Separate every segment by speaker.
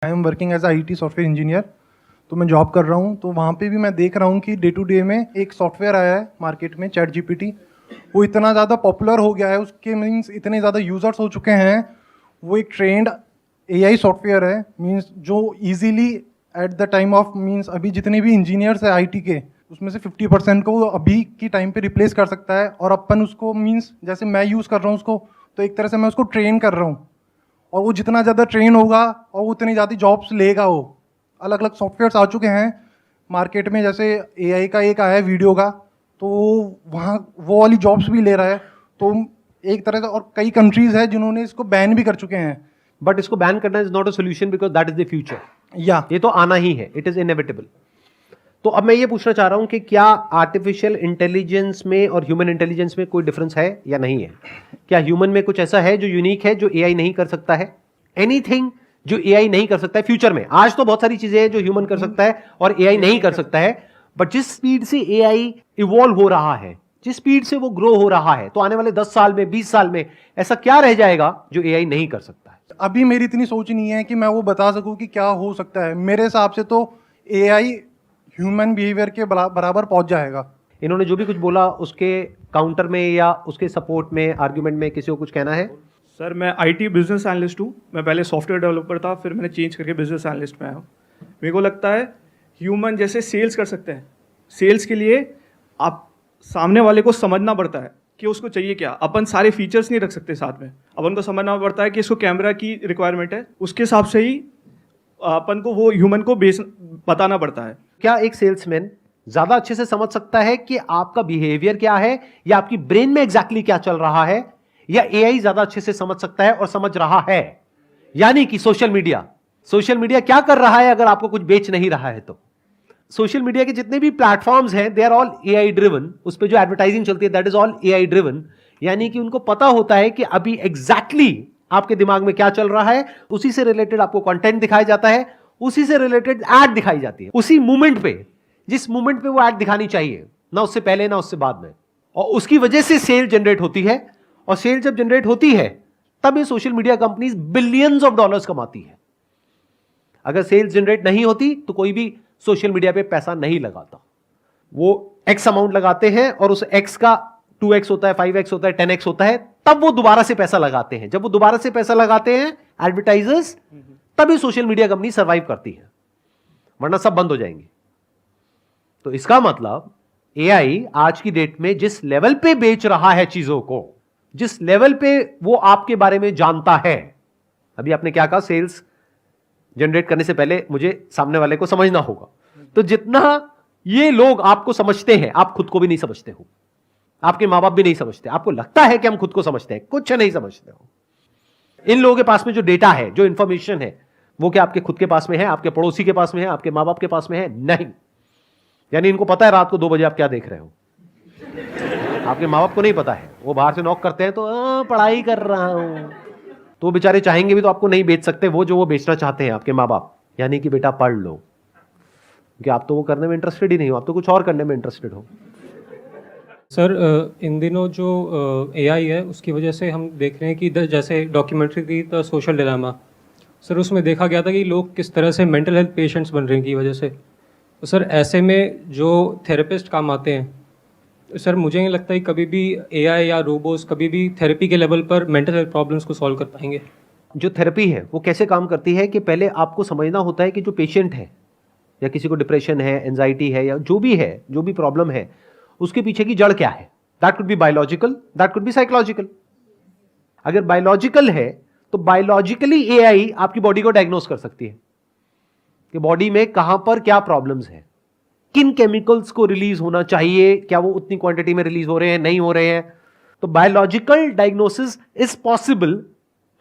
Speaker 1: I am working as I T software engineer. तो मैं job कर रहा हूँ, तो वहाँ पे भी मैं देख रहा हूँ कि डे टू डे में एक सॉफ्टवेयर आया है मार्केट में, चैट जीपीटी। वो इतना ज़्यादा पॉपुलर हो गया है, उसके मीन्स इतने ज़्यादा यूज़र्स हो चुके हैं। वो एक ट्रेंड एआई सॉफ्टवेयर है, मीन्स जो easily at the time of means अभी जितने भी इंजीनियर्स हैं आईटी के, उसमें से 50% को वो अभी की टाइम पे रिप्लेस कर सकता है। और अपन उसको मीन्स जैसे मैं यूज़ कर रहा हूँ उसको, तो एक तरह से मैं उसको ट्रेन कर रहा हूँ, और वो जितना ज़्यादा ट्रेन होगा और वो उतनी ज़्यादा जॉब्स लेगा। वो अलग अलग सॉफ्टवेयर्स आ चुके हैं मार्केट में, जैसे एआई का एक आया है वीडियो का, तो वहाँ वो वाली जॉब्स भी ले रहा है। तो एक तरह से, और कई कंट्रीज है जिन्होंने इसको बैन भी कर चुके हैं।
Speaker 2: बट इसको बैन करना is not a solution because that is the future.
Speaker 1: या
Speaker 2: ये तो आना ही है, इट इज इनएविटेबल। तो अब मैं ये पूछना चाह रहा हूं कि क्या आर्टिफिशियल इंटेलिजेंस में और ह्यूमन इंटेलिजेंस में कोई डिफरेंस है या नहीं है? क्या ह्यूमन में कुछ ऐसा है जो यूनिक है, जो एआई नहीं कर सकता है? एनीथिंग जो एआई नहीं कर सकता है फ्यूचर में? आज तो बहुत सारी चीजें हैं जो ह्यूमन कर सकता है और एआई नहीं कर सकता है, बट जिस स्पीड से एआई इवॉल्व हो रहा है, जिस स्पीड से वो ग्रो हो रहा है, तो आने वाले 10 साल में, 20 साल में ऐसा क्या रह जाएगा जो एआई नहीं कर सकता है?
Speaker 1: अभी मेरी इतनी सोच नहीं है कि मैं वो बता सकूं कि क्या हो सकता है। मेरे हिसाब से तो एआई ह्यूमन बिहेवियर के बराबर पहुंच जाएगा।
Speaker 2: इन्होंने जो भी कुछ बोला उसके काउंटर में या उसके सपोर्ट में, आर्ग्यूमेंट में किसी को कुछ कहना है?
Speaker 3: सर, मैं आईटी बिजनेस एनालिस्ट हूँ। मैं पहले सॉफ्टवेयर डेवलपर था, फिर मैंने चेंज करके बिजनेस एनालिस्ट में आया हूँ। मेरे को लगता है ह्यूमन जैसे सेल्स कर सकते हैं, सेल्स के लिए आप सामने वाले को समझना पड़ता है कि उसको चाहिए क्या। अपन सारे फीचर्स नहीं रख सकते साथ में, अपन को समझना पड़ता है कि इसको कैमरा की रिक्वायरमेंट है, उसके हिसाब से ही अपन को वो ह्यूमन को बताना पड़ता है।
Speaker 2: क्या एक सेल्समैन ज्यादा अच्छे से समझ सकता है कि आपका बिहेवियर क्या है या आपकी ब्रेन में एग्जैक्टली क्या चल रहा है, या एआई ज्यादा अच्छे से समझ सकता है और समझ रहा है? यानी कि सोशल मीडिया क्या कर रहा है अगर आपको कुछ बेच नहीं रहा है तो? सोशल मीडिया के जितने भी प्लेटफॉर्म्स हैं, they are all AI driven. उस पर जो एडवर्टाइजिंग चलती है, that is all AI driven. यानी कि उनको पता होता है कि अभी एग्जैक्टली आपके दिमाग में क्या चल रहा है, उसी से रिलेटेड आपको कंटेंट दिखाया जाता है, उसी से रिलेटेड एड दिखाई जाती है, उसी मोमेंट पे, जिस मोमेंट पे वो एड दिखानी चाहिए, ना उससे पहले ना उससे बाद में। और उसकी वजह से सेल जनरेट होती है, और सेल जब जनरेट होती है तब ये social media companies billions of dollars कमाती है। अगर सेल्स जनरेट नहीं होती तो कोई भी सोशल मीडिया पे पैसा नहीं लगाता। वो एक्स अमाउंट लगाते हैं और उस एक्स का 2x होता है, 5x होता है, 10x होता है, तब वो दोबारा से पैसा लगाते हैं। जब वो दोबारा से पैसा लगाते हैं एडवर्टाइजर्स, तभी सोशल मीडिया कंपनी सर्वाइव करती है, वरना सब बंद हो जाएंगे। तो इसका मतलब एआई आज की डेट में जिस लेवल पे बेच रहा है चीजों को, जिस लेवल पे वो आपके बारे में जानता है, अभी आपने क्या कहा, सेल्स जनरेट करने से पहले मुझे सामने वाले को समझना होगा। तो जितना ये लोग आपको समझते हैं, आप खुद को भी नहीं समझते हो, आपके मां बाप भी नहीं समझते। आपको लगता है कि हम खुद को समझते हैं, कुछ नहीं समझते हो। इन लोगों के पास में जो डेटा है, जो इंफॉर्मेशन है, वो क्या आपके खुद के पास में है, आपके पड़ोसी के पास में है, आपके मां बाप के पास में है? नहीं। यानी इनको पता है रात को 2 बजे आप क्या देख रहे हो, आपके मां बाप को नहीं पता है। वो बाहर से नॉक करते हैं तो पढ़ाई कर रहा हूं, तो बेचारे चाहेंगे भी तो आपको नहीं बेच सकते वो जो वो बेचना चाहते हैं आपके माँ बाप। यानी कि बेटा पढ़ लो, क्योंकि आप तो वो करने में इंटरेस्टेड ही नहीं हो, आप तो कुछ और करने में इंटरेस्टेड हो।
Speaker 4: सर, इन दिनों जो एआई है उसकी वजह से हम देख रहे हैं कि जैसे डॉक्यूमेंट्री थी द सोशल डिलेमा, सर उसमें देखा गया था कि लोग किस तरह से मेंटल हेल्थ पेशेंट्स बन रहे हैं की वजह से। तो सर ऐसे में जो थेरेपिस्ट काम आते हैं, तो सर मुझे नहीं लगता कि कभी भी एआई या रोबोट्स कभी भी थेरेपी के लेवल पर मेंटल हेल्थ प्रॉब्लम्स को सॉल्व कर पाएंगे।
Speaker 2: जो थेरेपी है वो कैसे काम करती है कि पहले आपको समझना होता है कि जो पेशेंट है, या किसी को डिप्रेशन है, एंजाइटी है, या जो भी है, जो भी प्रॉब्लम है, उसके पीछे की जड़ क्या है। That could be biological, that could be psychological. अगर बायोलॉजिकल है तो बायोलॉजिकली एआई आपकी बॉडी को डायग्नोस कर सकती है कि बॉडी में कहां पर क्या प्रॉब्लम्स है, किन केमिकल्स को रिलीज होना चाहिए, क्या वो उतनी क्वांटिटी में रिलीज हो रहे हैं, नहीं हो रहे हैं। तो biological diagnosis is possible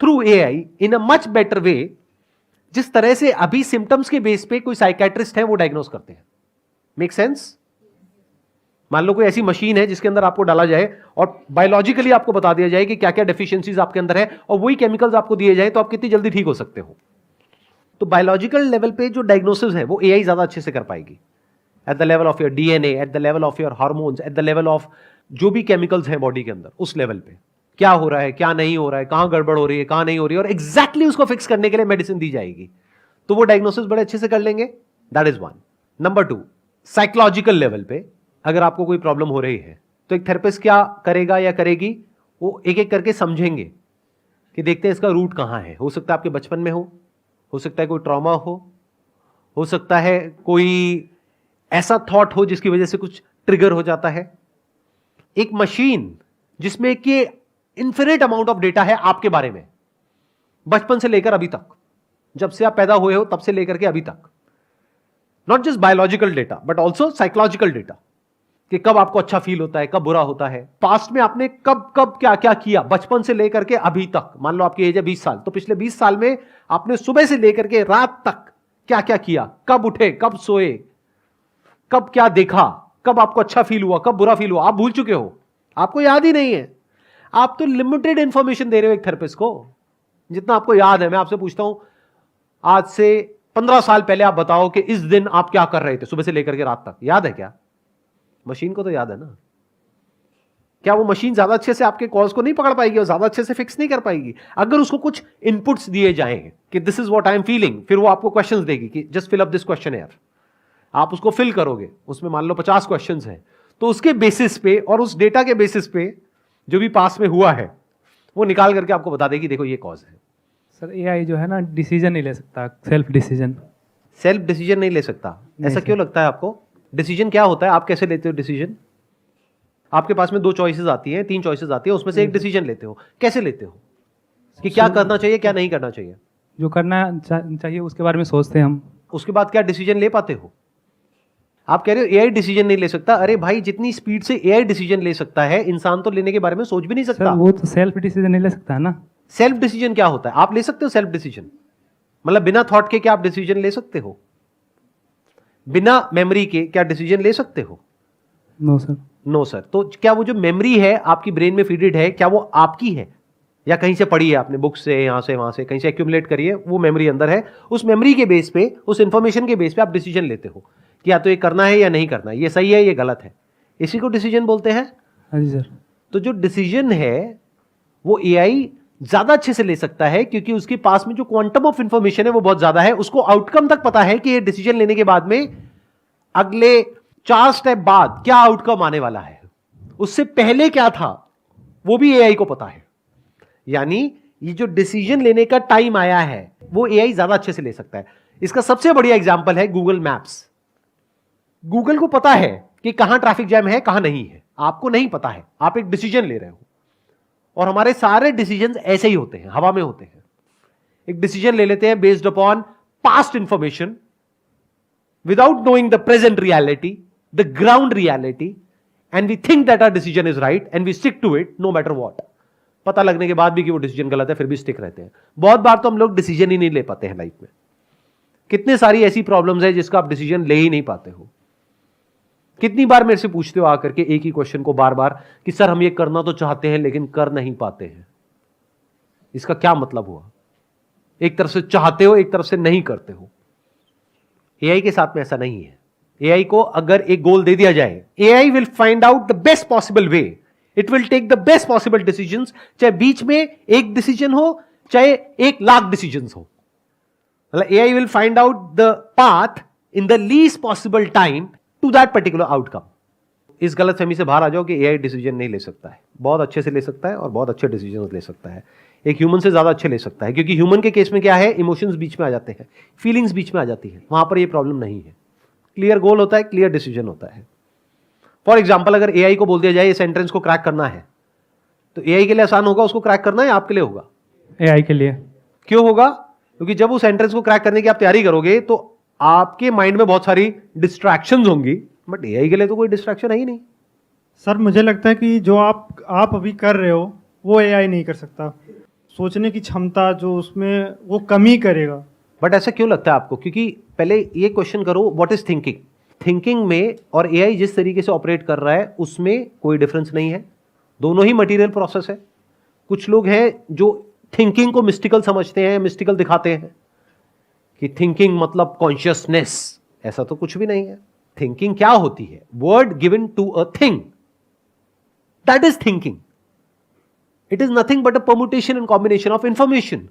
Speaker 2: through AI in a much better way, जिस तरह से अभी सिम्टम्स के बेस पे कोई साइकेट्रिस्ट है वो डायग्नोस करते हैं। Make sense? मान लो कोई ऐसी मशीन है जिसके अंदर आपको डाला जाए और बायोलॉजिकली आपको बता दिया जाए कि क्या क्या डेफिशिएंसीज आपके अंदर है, और वही केमिकल्स आपको दिए जाए, तो आप कितनी जल्दी ठीक हो सकते हो। तो बायोलॉजिकल लेवल पे जो डायग्नोसिस है वो एआई ज्यादा अच्छे से कर पाएगी। At the level of your DNA, at the level of your hormones, at the level of जो भी केमिकल्स हैं बॉडी के अंदर, उस लेवल पे क्या हो रहा है, क्या नहीं हो रहा है, कहां गड़बड़ हो रही है, कहां नहीं हो रही है, और एग्जैक्टली उसको फिक्स करने के लिए मेडिसिन दी जाएगी। तो वो डायग्नोसिस बड़े अच्छे से कर लेंगे। That is one. Number 2, psychological level पे अगर आपको कोई प्रॉब्लम हो रही है तो एक थेरेपिस्ट क्या करेगा या करेगी, वो एक एक करके समझेंगे कि देखते हैं इसका रूट कहां है। हो सकता है आपके बचपन में हो सकता है कोई ट्रॉमा हो सकता है कोई ऐसा थॉट हो जिसकी वजह से कुछ ट्रिगर हो जाता है। एक मशीन जिसमें कि इन्फिनिट अमाउंट ऑफ डेटा है आपके बारे में, बचपन से लेकर अभी तक, जब से आप पैदा हुए हो तब से लेकर के अभी तक, not just biological data but also psychological data, कि कब आपको अच्छा फील होता है, कब बुरा होता है, पास्ट में आपने कब कब क्या क्या किया, बचपन से लेकर के अभी तक। मान लो आपकी एज है 20 साल, तो पिछले 20 साल में आपने सुबह से लेकर के रात तक क्या क्या किया, कब उठे, कब सोए, कब क्या देखा, कब आपको अच्छा फील हुआ, कब बुरा फील हुआ, आप भूल चुके हो, आपको याद ही नहीं है। आप तो लिमिटेड इंफॉर्मेशन दे रहे हो एक थेरेपिस्ट को, जितना आपको याद है। मैं आपसे पूछता हूं, आज से 15 साल पहले आप बताओ कि इस दिन आप क्या कर रहे थे सुबह से लेकर के रात तक, याद है क्या? मशीन को तो याद है ना। क्या वो मशीन ज्यादा अच्छे से आपके कॉल्स को नहीं पकड़ पाएगी और ज्यादा अच्छे से फिक्स नहीं कर पाएगी? अगर उसको कुछ इनपुट्स दिए जाएं कि this is what I am feeling, फिर वो आपको क्वेश्चंस देगी कि जस्ट फिल अप दिस क्वेश्चनएयर, आप उसको फिल करोगे, उसमें मान लो 50 क्वेश्चंस हैं, तो उसके बेसिस पे और उस डेटा के बेसिस पे जो भी पास में हुआ है वो निकाल करके आपको बता देगी देखो ये कॉज है।
Speaker 5: सर एआई जो है ना डिसीजन नहीं ले सकता, सेल्फ डिसीजन
Speaker 2: नहीं ले सकता। ऐसा क्यों लगता है आपको? डिसीजन क्या होता है? आप कैसे लेते हो डिसीजन? आपके पास में 2 चॉइसेस आती हैं, 3 चॉइसेस आती है, उसमें से एक डिसीजन लेते हो। कैसे लेते हो कि क्या करना चाहिए, क्या नहीं करना चाहिए?
Speaker 5: जो करना चाहिए उसके बारे में सोचते हैं हम,
Speaker 2: उसके बाद क्या डिसीजन ले पाते हो? आप कह रहे हो एआई डिसीजन नहीं ले सकता। अरे भाई, जितनी स्पीड से एआई डिसीजन ले सकता है, इंसान तो लेने के बारे में सोच भी नहीं
Speaker 5: सर
Speaker 2: सकता।
Speaker 5: वो तो सेल्फ डिसीजन नहीं ले सकता है ना।
Speaker 2: सेल्फ डिसीजन क्या होता है? आप ले सकते हो सेल्फ डिसीजन? मतलब बिना थॉट के क्या आप डिसीजन ले सकते हो? बिना मेमोरी के क्या डिसीजन ले सकते हो?
Speaker 5: No sir.
Speaker 2: No sir. तो क्या वो जो मेमोरी है आपकी ब्रेन में फीडेड है, क्या वो आपकी है या कहीं से पढ़ी है आपने, बुक से, यहां से वहां से कहीं से एक्यूमुलेट करी है, वो मेमोरी अंदर है, उस मेमोरी के बेस पे, उस इंफॉर्मेशन के बेस पे आप डिसीजन लेते हो कि या तो ये करना है या नहीं करना है, ये सही है ये गलत है। इसी को डिसीजन बोलते हैं।
Speaker 5: हाँ जी सर।
Speaker 2: तो जो डिसीजन है वो एआई ज्यादा अच्छे से ले सकता है क्योंकि उसके पास में जो क्वांटम ऑफ इंफॉर्मेशन है वो बहुत ज्यादा है। उसको आउटकम तक पता है कि ये डिसीजन लेने के बाद में अगले 4 स्टेप बाद क्या आउटकम आने वाला है, उससे पहले क्या था वो भी एआई को पता है। यानी ये जो डिसीजन लेने का टाइम आया है वो एआई ज्यादा अच्छे से ले सकता है। इसका सबसे बढ़िया एग्जांपल है गूगल मैप्स। गूगल को पता है कि कहां ट्रैफिक जैम है, कहां नहीं है, आपको नहीं पता है, आप एक डिसीजन ले रहे हो। और हमारे सारे डिसीजंस ऐसे ही होते हैं, हवा में होते हैं। एक डिसीजन ले लेते हैं based upon past information without knowing the present reality, the ground reality, and we think that our decision is right and we stick to it no matter what. पता लगने के बाद भी कि वो डिसीजन गलत है फिर भी स्टिक रहते हैं। बहुत बार तो हम लोग डिसीजन ही नहीं ले पाते हैं लाइफ में। कितने सारी ऐसी प्रॉब्लम्स है जिसका आप डिसीजन ले ही नहीं पाते हो। कितनी बार मेरे से पूछते हो आकर के एक ही क्वेश्चन को बार बार कि सर हम ये करना तो चाहते हैं लेकिन कर नहीं पाते हैं। इसका क्या मतलब हुआ? एक तरफ से चाहते हो, एक तरफ से नहीं करते हो। एआई के साथ में ऐसा नहीं है। एआई को अगर एक गोल दे दिया जाए, AI will find out the best possible way, it will take the best possible decisions, चाहे बीच में एक डिसीजन हो चाहे 1,00,000 डिसीजंस हो। मतलब AI will find out the path in the least possible time to that particular outcome. इस गलतफहमी से बाहर आ जाओ कि एआई डिसीजन नहीं ले सकता है। बहुत अच्छे से ले सकता है और बहुत अच्छे डिसीजन ले सकता है। एक ह्यूमन से ज्यादा अच्छे ले सकता है क्योंकि ह्यूमन के केस में क्या है, इमोशंस बीच में आ जाते हैं, फीलिंग्स बीच में आ जाती है, वहां पर ये प्रॉब्लम नहीं है। क्लियर गोल होता है, क्लियर डिसीजन होता है। फॉर एग्जाम्पल, अगर एआई को बोल दिया जाए इस एंट्रेंस को क्रैक करना है, तो एआई के लिए आसान होगा उसको क्रैक करना या आपके लिए होगा?
Speaker 5: एआई के लिए।
Speaker 2: क्यों होगा? क्योंकि जब उस एंट्रेंस को क्रैक करने की आप तैयारी करोगे तो आपके माइंड में बहुत सारी डिस्ट्रैक्शंस होंगी, बट एआई के लिए तो कोई डिस्ट्रैक्शन है ही नहीं।
Speaker 6: सर मुझे लगता है कि जो आप अभी कर रहे हो वो एआई नहीं कर सकता। सोचने की क्षमता जो उसमें वो कमी करेगा।
Speaker 2: बट ऐसा क्यों लगता है आपको? क्योंकि पहले ये क्वेश्चन करो, व्हाट इज थिंकिंग? थिंकिंग में और एआई जिस तरीके से ऑपरेट कर रहा है उसमें कोई डिफरेंस नहीं है। दोनों ही मटेरियल प्रोसेस है। कुछ लोग हैं जो थिंकिंग को मिस्टिकल समझते हैं, मिस्टिकल दिखाते हैं कि थिंकिंग मतलब कॉन्शियसनेस। ऐसा तो कुछ भी नहीं है। थिंकिंग क्या होती है? Word given to a thing, that is thinking. It is nothing but a permutation and combination of information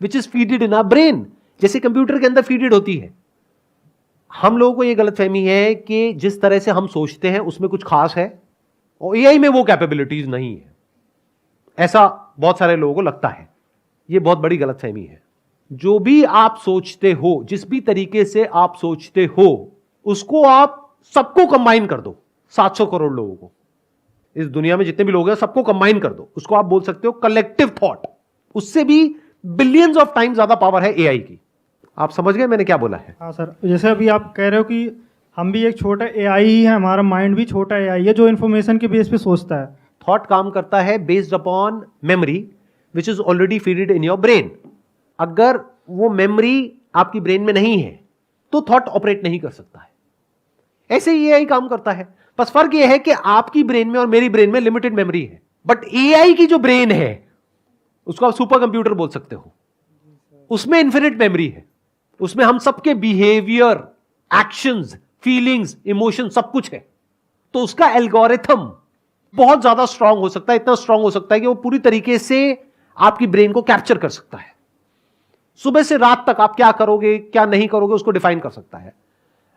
Speaker 2: which is feeded in our brain जैसे कंप्यूटर के अंदर फीडेड होती है। हम लोगों को यह गलतफहमी है कि जिस तरह से हम सोचते हैं उसमें कुछ खास है और एआई में वो कैपेबिलिटीज नहीं है, ऐसा बहुत सारे लोगों को लगता है। यह बहुत बड़ी गलतफहमी है। जो भी आप सोचते हो, जिस भी तरीके से आप सोचते हो, उसको आप सबको कंबाइन कर दो। 700 करोड़ लोगों को, इस दुनिया में जितने भी लोग हैं सबको कंबाइन कर दो, उसको आप बोल सकते हो कलेक्टिव थॉट। उससे भी बिलियंस ऑफ टाइम ज्यादा पावर है एआई की। आप समझ गए मैंने क्या बोला है?
Speaker 6: हाँ सर, जैसे अभी आप कह रहे हो कि हम भी एक छोटा एआई ही है, हमारा माइंड भी छोटा एआई है जो इन्फॉर्मेशन के बेस पे सोचता है।
Speaker 2: थॉट काम करता है based upon memory which is already feeded in your brain. अगर वो मेमोरी आपकी ब्रेन में नहीं है तो थॉट ऑपरेट नहीं कर सकता है। ऐसे ही एआई काम करता है। बस फर्क यह है कि आपकी ब्रेन में और मेरी ब्रेन में लिमिटेड मेमोरी है, बट एआई की जो ब्रेन है उसको आप सुपर कंप्यूटर बोल सकते हो। उसमें इन्फिनिट मेमोरी है, उसमें हम सबके बिहेवियर, एक्शंस, फीलिंग्स, इमोशन सब कुछ है। तो उसका एल्गोरिथम बहुत ज्यादा स्ट्रांग हो सकता है, इतना स्ट्रांग हो सकता है कि वो पूरी तरीके से आपकी ब्रेन को कैप्चर कर सकता है। सुबह से रात तक आप क्या करोगे क्या नहीं करोगे उसको डिफाइन कर सकता है,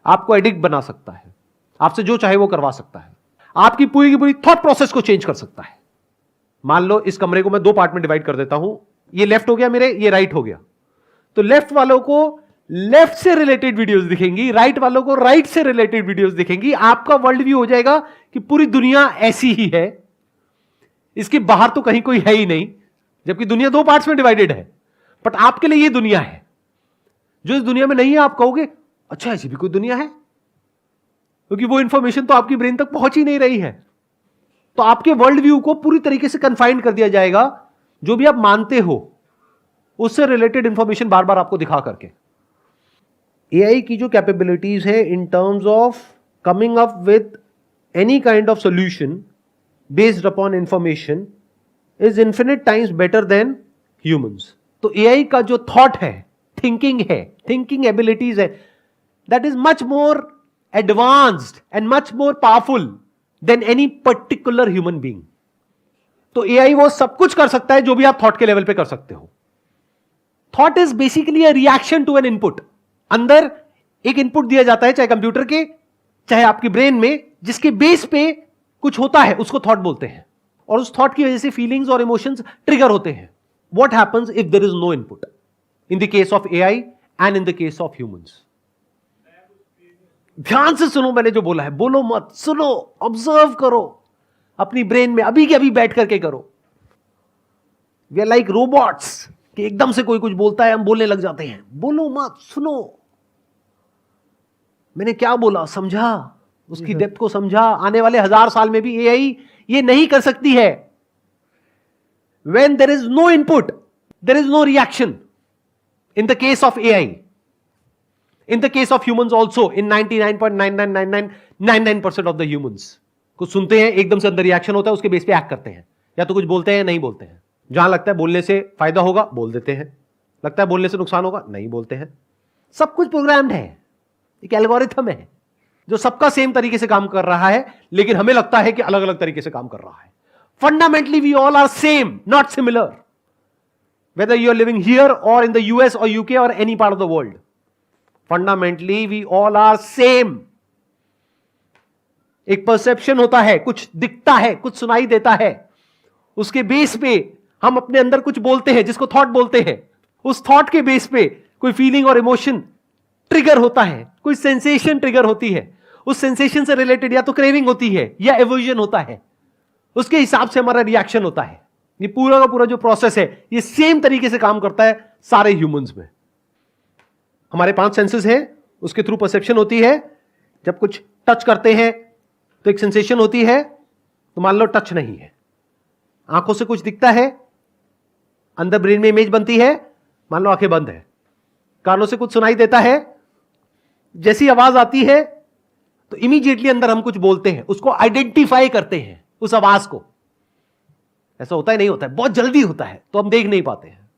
Speaker 2: आपको एडिक्ट बना सकता है, आपसे जो चाहे वो करवा सकता है, आपकी पूरी की पूरी थॉट प्रोसेस को चेंज कर सकता है। मान लो इस कमरे को मैं 2 पार्ट में डिवाइड कर देता हूं, ये लेफ्ट हो गया मेरे, ये राइट हो गया। तो लेफ्ट वालों को लेफ्ट से रिलेटेड वीडियोस दिखेंगी, राइट वालों को राइट से रिलेटेड वीडियोस दिखेंगी। आपका वर्ल्ड व्यू हो जाएगा कि पूरी दुनिया ऐसी ही है, इसके बाहर तो कहीं कोई है ही नहीं, जबकि दुनिया 2 पार्ट्स में डिवाइडेड है। बट आपके लिए ये दुनिया है, जो इस दुनिया में नहीं है आप कहोगे अच्छा ऐसी भी कोई दुनिया है, क्योंकि वो इंफॉर्मेशन तो आपकी ब्रेन तक पहुंच ही नहीं रही है। तो आपके वर्ल्ड व्यू को पूरी तरीके से कन्फाइंड कर दिया जाएगा, जो भी आप मानते हो उससे रिलेटेड इंफॉर्मेशन बार बार आपको दिखा करके। एआई की जो कैपेबिलिटीज है in terms of coming up with any kind of solution based upon information is infinite times better than humans. तो एआई का जो थॉट है, थिंकिंग है, थिंकिंग एबिलिटीज है, that is much more advanced and much more powerful then any particular human being. तो AI वो सब कुछ कर सकता है जो भी आप थॉट के लेवल पे कर सकते हो। Thought is basically a reaction to an input. अंदर एक इनपुट दिया जाता है, चाहे कंप्यूटर के चाहे आपकी ब्रेन में, जिसके बेस पे कुछ होता है उसको थॉट बोलते हैं, और उस थॉट की वजह से फीलिंग्स और इमोशंस ट्रिगर होते हैं। What happens if there is no input in the case of AI and in the case of humans? ध्यान से सुनो मैंने जो बोला है, बोलो मत, सुनो, ऑब्जर्व करो अपनी ब्रेन में, अभी के अभी बैठ करके करो। वी आर लाइक रोबोट्स कि एकदम से कोई कुछ बोलता है हम बोलने लग जाते हैं। बोलो मत, सुनो, मैंने क्या बोला, समझा, उसकी डेप्थ को समझा। आने वाले 1000 साल में भी एआई ये नहीं कर सकती है। When there is no input, there is no reaction. In the case of AI, in the case of humans also, in 99.99999% of the humans, कुछ सुनते हैं एकदम से अंदर रिएक्शन होता है, उसके बेस पे एक्ट करते हैं, या तो कुछ बोलते हैं नहीं बोलते हैं। जहां लगता है बोलने से फायदा होगा बोल देते हैं, लगता है बोलने से नुकसान होगा नहीं बोलते हैं। सब कुछ प्रोग्राम्ड है, एक एल्गोरिथम है जो सबका सेम तरीके से काम कर रहा है, लेकिन हमें लगता है कि अलग अलग तरीके से काम कर रहा है। Fundamentally, we all are same, not similar. Whether you are living here or in the US or UK or any part of the world. Fundamentally, we all are same. एक perception होता है, कुछ दिखता है, कुछ सुनाई देता है, उसके बेस पे हम अपने अंदर कुछ बोलते हैं जिसको थॉट बोलते हैं। उस थॉट के बेस पे कोई फीलिंग और इमोशन ट्रिगर होता है, कोई सेंसेशन ट्रिगर होती है, उस सेंसेशन से रिलेटेड या तो क्रेविंग होती है या एवर्जन होता है, उसके हिसाब से हमारा रिएक्शन होता है। ये पूरा का पूरा जो प्रोसेस है ये सेम तरीके से काम करता है सारे ह्यूमंस में। हमारे 5 सेंसेस हैं, उसके थ्रू परसेप्शन होती है। जब कुछ टच करते हैं तो एक सेंसेशन होती है, तो मान लो टच नहीं है, आंखों से कुछ दिखता है, अंदर ब्रेन में इमेज बनती है, मान लो आंखें बंद है, कानों से कुछ सुनाई देता है, जैसी आवाज आती है तो इमीडिएटली अंदर हम कुछ बोलते हैं, उसको आइडेंटिफाई करते हैं उस आवाज को। ऐसा होता है नहीं होता है, बहुत जल्दी होता है तो हम देख नहीं पाते हैं।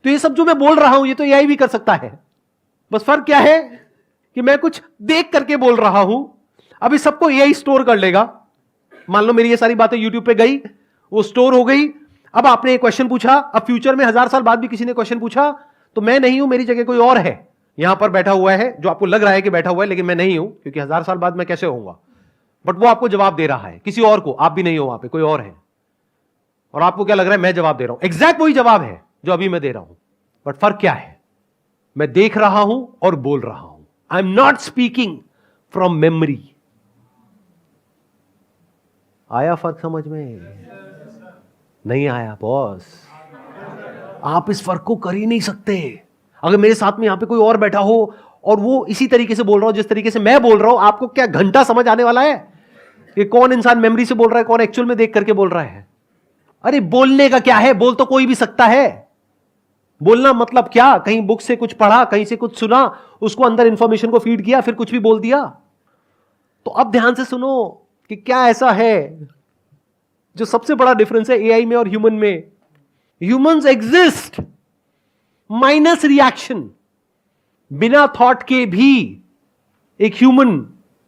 Speaker 2: तो ये सब जो मैं बोल रहा हूं ये तो एआई भी कर सकता है, बस फर्क क्या है कि मैं कुछ देख करके बोल रहा हूं। अभी सबको एआई स्टोर कर लेगा। मान लो मेरी ये सारी बातें यूट्यूब पे गई, वो स्टोर हो गई। अब आपने एक क्वेश्चन पूछा, अब फ्यूचर में 1000 साल बाद भी किसी ने क्वेश्चन पूछा तो मैं नहीं हूं, मेरी जगह कोई और है यहां पर बैठा हुआ है, जो आपको लग रहा है कि बैठा हुआ है, लेकिन मैं नहीं हूं, क्योंकि 1000 साल बाद मैं कैसे होऊंगा। बट वो आपको जवाब दे रहा है किसी और को, आप भी नहीं हो वहां पे, कोई और है। और आपको क्या लग रहा है मैं जवाब दे रहा हूं, एग्जैक्ट वही जवाब है जो अभी मैं दे रहा हूं। बट फर्क क्या है, मैं देख रहा हूं और बोल रहा हूं। I am not speaking from memory. आया फर्क समझ में? नहीं आया बॉस। आप इस फर्क को कर ही नहीं सकते। अगर मेरे साथ में यहां पे कोई और बैठा हो और वो इसी तरीके से बोल रहा हो जिस तरीके से मैं बोल रहा हूं, आपको क्या घंटा समझ आने वाला है कि कौन इंसान मेमोरी से बोल रहा है, कौन एक्चुअल में देख करके बोल रहा है? अरे बोलने का क्या है, बोल तो कोई भी सकता है। बोलना मतलब क्या, कहीं बुक से कुछ पढ़ा, कहीं से कुछ सुना, उसको अंदर इंफॉर्मेशन को फीड किया, फिर कुछ भी बोल दिया। तो अब ध्यान से सुनो कि क्या ऐसा है जो सबसे बड़ा डिफरेंस है एआई में और ह्यूमन में। Humans exist minus reaction. बिना थॉट के भी एक ह्यूमन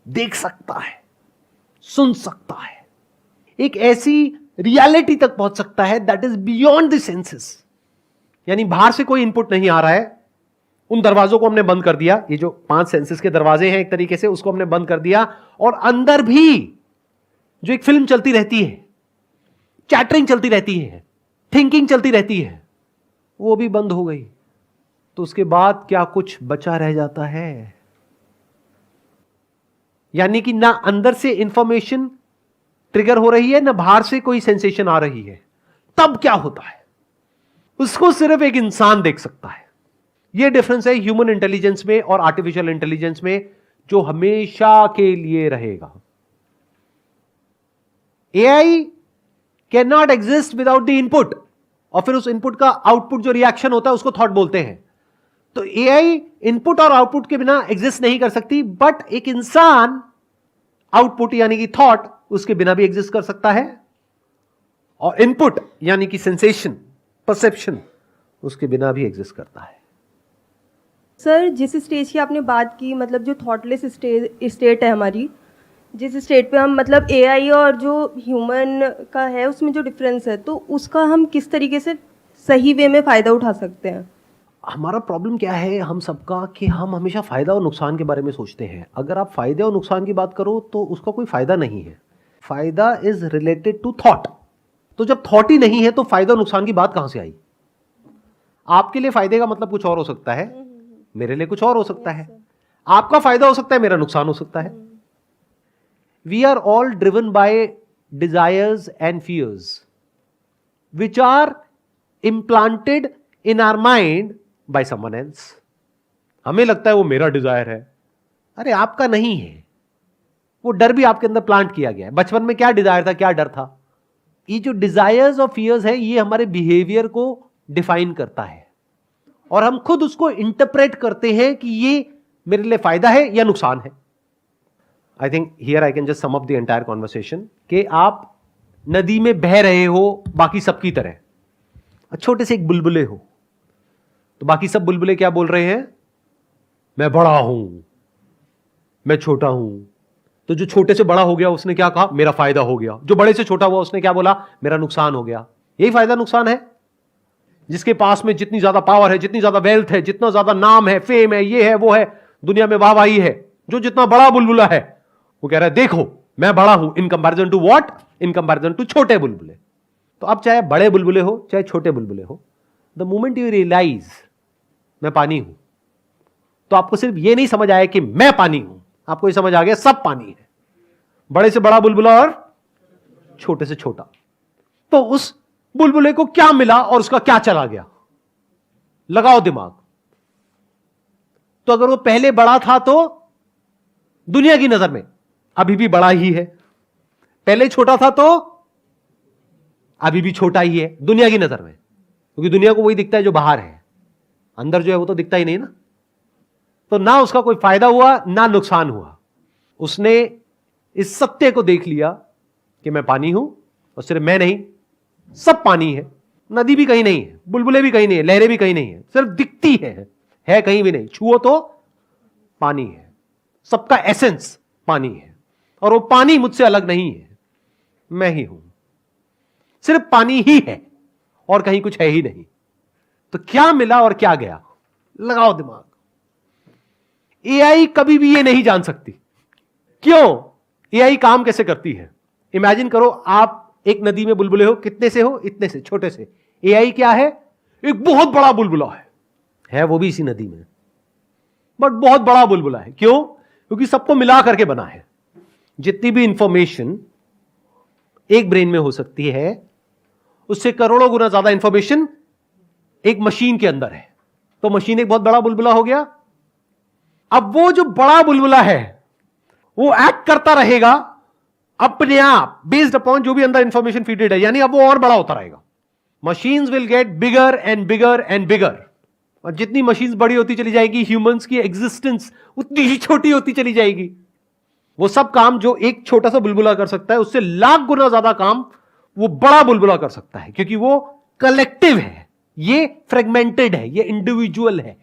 Speaker 2: देख सकता है, सुन सकता है, एक ऐसी रियलिटी तक पहुंच सकता है that is beyond the senses. यानी बाहर से कोई इनपुट नहीं आ रहा है, उन दरवाजों को हमने बंद कर दिया, ये जो 5 सेंसेस के दरवाजे हैं एक तरीके से, उसको हमने बंद कर दिया, और अंदर भी जो एक फिल्म चलती रहती है, चैटरिंग चलती रहती है, थिंकिंग चलती रहती है, वो भी बंद हो गई। तो उसके बाद क्या कुछ बचा रह जाता है? यानी कि ना अंदर से इंफॉर्मेशन ट्रिगर हो रही है, ना बाहर से कोई सेंसेशन आ रही है। तब क्या होता है उसको सिर्फ एक इंसान देख सकता है। यह डिफरेंस है ह्यूमन इंटेलिजेंस में और आर्टिफिशियल इंटेलिजेंस में, जो हमेशा के लिए रहेगा। AI can not exist without the input, और फिर उस इनपुट का आउटपुट जो रिएक्शन होता है उसको थॉट बोलते हैं। तो एआई इनपुट और आउटपुट के बिना एग्जिस्ट नहीं कर सकती, बट एक इंसान आउटपुट यानी कि थॉट उसके बिना भी एग्जिस्ट कर सकता है, और इनपुट यानी कि सेंसेशन, परसेप्शन, उसके बिना भी एग्जिस्ट करता है।
Speaker 7: सर, जिस स्टेज की आपने बात की, मतलब जो थॉटलेस स्टेट है हमारी, जिस स्टेट पे हम मतलब एआई और जो ह्यूमन का है उसमें जो डिफरेंस है, तो उसका हम किस तरीके से सही वे में फ़ायदा उठा सकते हैं?
Speaker 2: हमारा प्रॉब्लम क्या है हम सबका कि हम हमेशा फायदा और नुकसान के बारे में सोचते हैं। अगर आप फायदे और नुकसान की बात करो तो उसका कोई फायदा नहीं है। फायदा इज रिलेटेड टू थॉट। तो जब थॉट ही नहीं है तो फायदा और नुकसान की बात कहां से आई? आपके लिए फायदे का मतलब कुछ और हो सकता है, मेरे लिए कुछ और हो सकता है। आपका फायदा हो सकता है, मेरा नुकसान हो सकता है। We are all driven by desires and fears which are implanted in our mind by someone else. हमें लगता है वो मेरा डिजायर है, अरे आपका नहीं है। वो डर भी आपके अंदर प्लांट किया गया है। बचपन में क्या डिजायर था, क्या डर था? ये जो डिजायर्स और फियर्स है ये हमारे बिहेवियर को डिफाइन करता है, और हम खुद उसको इंटरप्रेट करते हैं कि ये मेरे लिए फायदा है या नुकसान है। I think here I can just sum up the entire conversation कि आप नदी में बह रहे हो बाकी सबकी तरह, छोटे से एक बुलबुले हो, तो बाकी सब बुलबुले क्या बोल रहे हैं? मैं बड़ा हूं, मैं छोटा हूं। तो जो छोटे से बड़ा हो गया उसने क्या कहा? मेरा फायदा हो गया। जो बड़े से छोटा हुआ उसने क्या बोला? मेरा नुकसान हो गया। यही फायदा नुकसान है। जिसके पास में जितनी ज्यादा पावर है, जितनी ज्यादा वेल्थ है, जितना ज्यादा नाम है, फेम है, ये है वो है, दुनिया में वाहवाही है, जो जितना बड़ा बुलबुला है वो कह रहा है देखो मैं बड़ा हूं in comparison to what? In comparison to छोटे बुलबुले। तो अब चाहे बड़े बुलबुले हो चाहे छोटे बुलबुले हो, द मोमेंट यू रियलाइज मैं पानी हूं, तो आपको सिर्फ ये नहीं समझ आया कि मैं पानी हूं, आपको ये समझ आ गया सब पानी है। बड़े से बड़ा बुलबुला और छोटे से छोटा। तो उस बुलबुले को क्या मिला और उसका क्या चला गया? लगाओ दिमाग। तो अगर वो पहले बड़ा था तो दुनिया की नजर में अभी भी बड़ा ही है, पहले छोटा था तो अभी भी छोटा ही है दुनिया की नजर में, क्योंकि दुनिया को वही दिखता है जो बाहर है, अंदर जो है वो तो दिखता ही नहीं ना। तो ना उसका कोई फायदा हुआ ना नुकसान हुआ। उसने इस सत्य को देख लिया कि मैं पानी हूं, और सिर्फ मैं नहीं, सब पानी है। नदी भी कहीं नहीं है, बुलबुले भी कहीं नहीं है, लहरें भी कहीं नहीं है, सिर्फ दिखती है कहीं भी नहीं। छुओ तो पानी है, सबका एसेंस पानी है, और वो पानी मुझसे अलग नहीं है, मैं ही हूं। सिर्फ पानी ही है और कहीं कुछ है ही नहीं। तो क्या मिला और क्या गया? लगाओ दिमाग। एआई कभी भी ये नहीं जान सकती। क्यों? एआई काम कैसे करती है? इमेजिन करो आप एक नदी में बुलबुले हो, कितने से हो? इतने से, छोटे से। एआई क्या है? एक बहुत बड़ा बुलबुला है वो भी इसी नदी में, बट बहुत बड़ा बुलबुला है। क्यों? क्योंकि सबको मिला करके बना है। जितनी भी इंफॉर्मेशन एक ब्रेन में हो सकती है, उससे करोड़ों गुना ज्यादा इंफॉर्मेशन एक मशीन के अंदर है। तो मशीन एक बहुत बड़ा बुलबुला हो गया। अब वो जो बड़ा बुलबुला है वो एक्ट करता रहेगा अपने आप, बेस्ड अपॉन जो भी अंदर इंफॉर्मेशन फीडेड है, यानी अब वो और बड़ा होता रहेगा। Machines will get bigger and bigger and bigger, और जितनी मशीन्स बड़ी होती चली जाएगी, ह्यूमंस की एग्जिस्टेंस उतनी ही छोटी होती चली जाएगी। वो सब काम जो एक छोटा सा बुलबुला कर सकता है, उससे लाख गुना ज्यादा काम वो बड़ा बुलबुला कर सकता है, क्योंकि वो कलेक्टिव है, ये फ्रेगमेंटेड है, ये इंडिविजुअल है।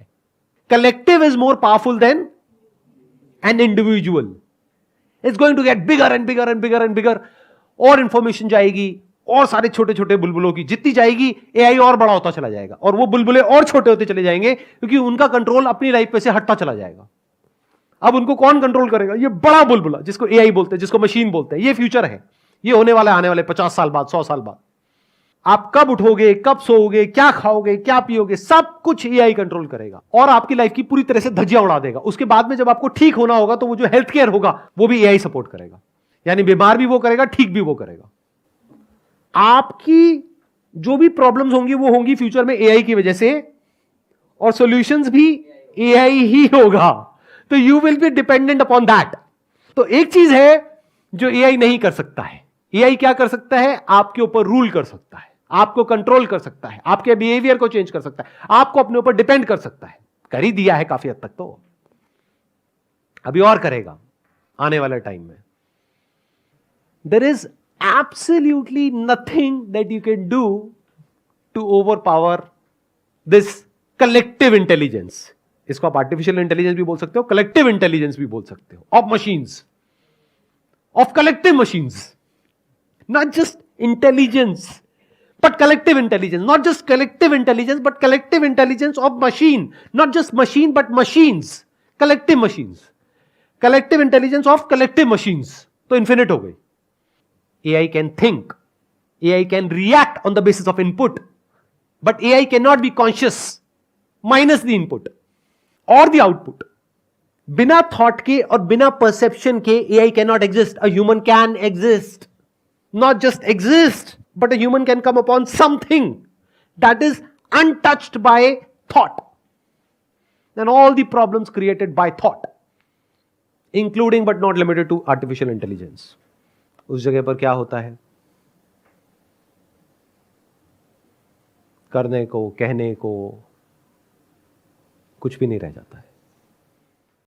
Speaker 2: Collective is more powerful than an individual. It's going to get bigger and bigger and bigger and bigger, और इंफॉर्मेशन जाएगी, और सारे छोटे छोटे बुलबुलों की जितनी जाएगी, एआई और बड़ा होता चला जाएगा, और वो बुलबुले और छोटे होते चले जाएंगे, क्योंकि उनका कंट्रोल अपनी लाइफ पे से हटता चला जाएगा। अब उनको कौन कंट्रोल करेगा? ये बड़ा बुलबुला, जिसको एआई बोलते हैं, जिसको मशीन बोलते हैं। ये फ्यूचर है, ये होने वाला है आने वाले 50 साल बाद, 100 साल बाद। आप कब उठोगे, कब सोओगे, क्या खाओगे, क्या पियोगे, सब कुछ एआई कंट्रोल करेगा, और आपकी लाइफ की पूरी तरह से धज्जियां उड़ा देगा। उसके बाद में जब आपको ठीक होना होगा, तो वो जो हेल्थ केयर होगा वो भी एआई सपोर्ट करेगा, यानी बीमार भी वो करेगा, ठीक भी वो करेगा। आपकी जो भी प्रॉब्लम्स होंगी वो होंगी फ्यूचर में एआई की वजह से, और सॉल्यूशंस भी एआई ही होगा। तो you will be dependent upon that. तो एक चीज है जो एआई नहीं कर सकता है। एआई क्या कर सकता है? आपके ऊपर रूल कर सकता है, आपको कंट्रोल कर सकता है, आपके बिहेवियर को चेंज कर सकता है, आपको अपने ऊपर डिपेंड कर सकता है। कर ही दिया है काफी हद तक, तो अभी और करेगा आने वाले टाइम में। There is absolutely nothing that you can do to overpower this collective intelligence. इसको आप आर्टिफिशियल इंटेलिजेंस भी बोल सकते हो, कलेक्टिव इंटेलिजेंस भी बोल सकते हो, of machines, of collective machines. Not just intelligence but collective intelligence, not just collective intelligence but collective intelligence of machine, not just machine but machines, collective machines, collective intelligence of collective machines. तो infinite हो गई। AI can think, AI can react on the basis of input, but AI cannot be conscious minus the input or the output. बिना thought के और बिना perception के AI cannot exist. A human can exist, not just exist, but a human can come upon something that is untouched by thought. And all the problems created by thought, including but not limited to artificial intelligence. उस जगह पर क्या होता है? करने को, कहने को कुछ भी नहीं रह जाता है।